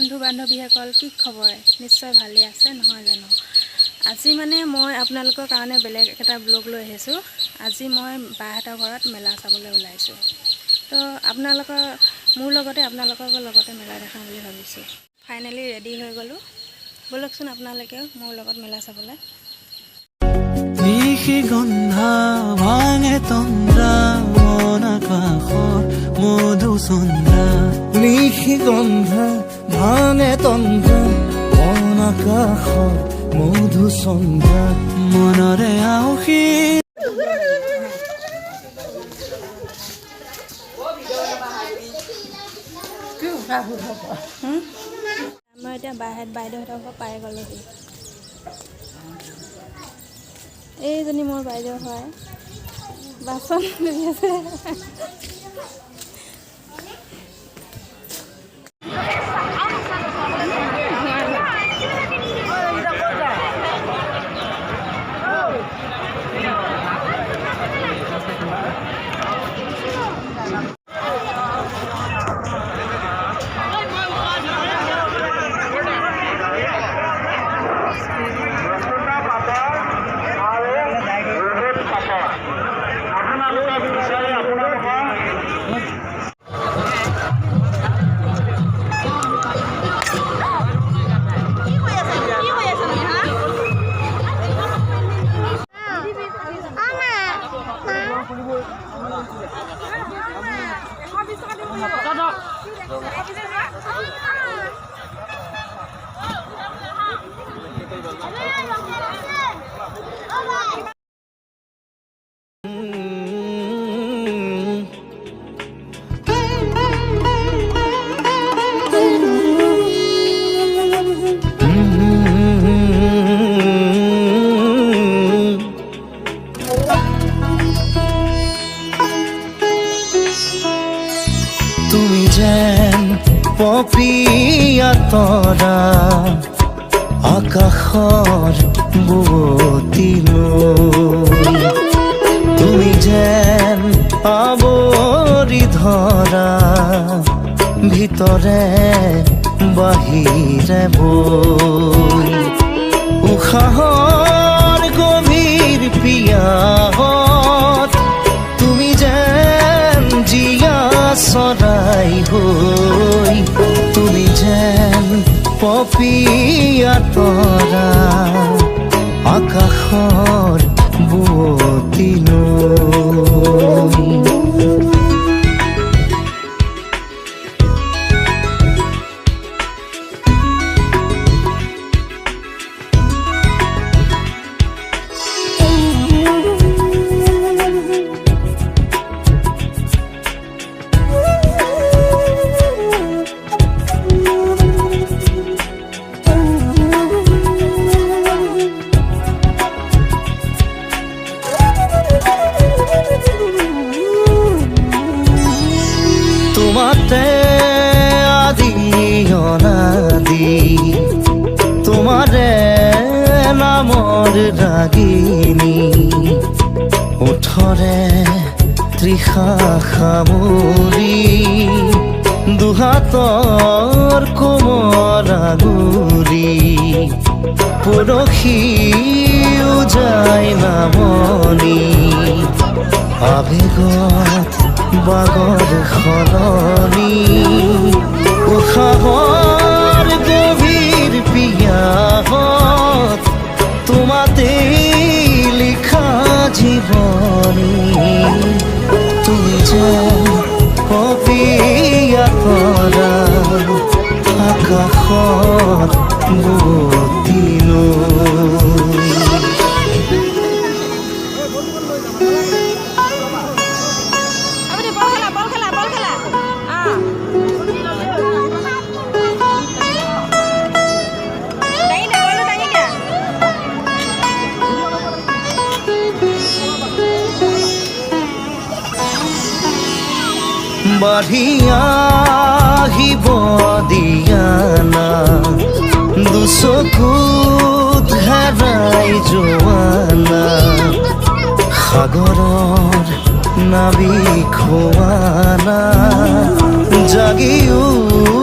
বন্ধু বান্ধৱীসকল কি খবৰ নিশ্চয় ভালে আছে নহয় জানো আজি মানে মই আপোনালোকৰ কাৰণে বেলেগ এটা ব্লগ লৈ আহিছোঁ আজি মই বাহঁতৰ ঘৰত মেলা চাবলৈ ওলাইছোঁ তো আপোনালোকৰ মোৰ লগতে আপোনালোকৰ লগতে মেলা দেখাম বুলি ভাবিছোঁ ফাইনেলি ৰেডি হৈ গ'লো বলকচোন আপোনালোকেও মোৰ লগত মেলা চাবলৈ নিশি গন্ধা ভাঙে তন্দ্ৰা মন আকাশৰ মধুচন্দ্ৰা নিশি গন্ধা ভাঙে তন্দ্ৰা মন আকাশৰ মধুচন্দ্ৰা মনৰে আউসী আমাৰ এতিয়া বাইদেউহঁতৰ পৰা পাই গ'লোহি এইজনী মোৰ বাইদেউ হয় বাচন ধুই আছে তুমি যেন পপিয়া তৰা আকাশৰ বুৱতী নৈ তুমি যেন আৱৰি ধৰা ভিতৰে বাহিৰে বৈ উশাহৰ গভীৰ পিয়াহত তুমি যেন জীয়া চৰাই হৈ তুমি যেন পপিয়া তৰা আকাশৰ বুৱতী নৈ তোমাতে আদি অনাদি তোমাৰে নামৰ ৰাগিনী ওঠৰে তৃষা সামৰি দুহাতৰ কোমৰা গুৰি পৰশি উজাই নামনি আবেগত বাগৰ সলনি উশাহৰ গভীৰ পিয়াহত তোমাতে লিখা জীৱনী তুমি যেন পপিয়া তৰা আকাশত বুৱতী নৈ বাঢ়ি আহিব দিয়ানা দুচকুত হেৰাই যোৱানা সাগৰৰ নাবিক হোৱানা জাগিও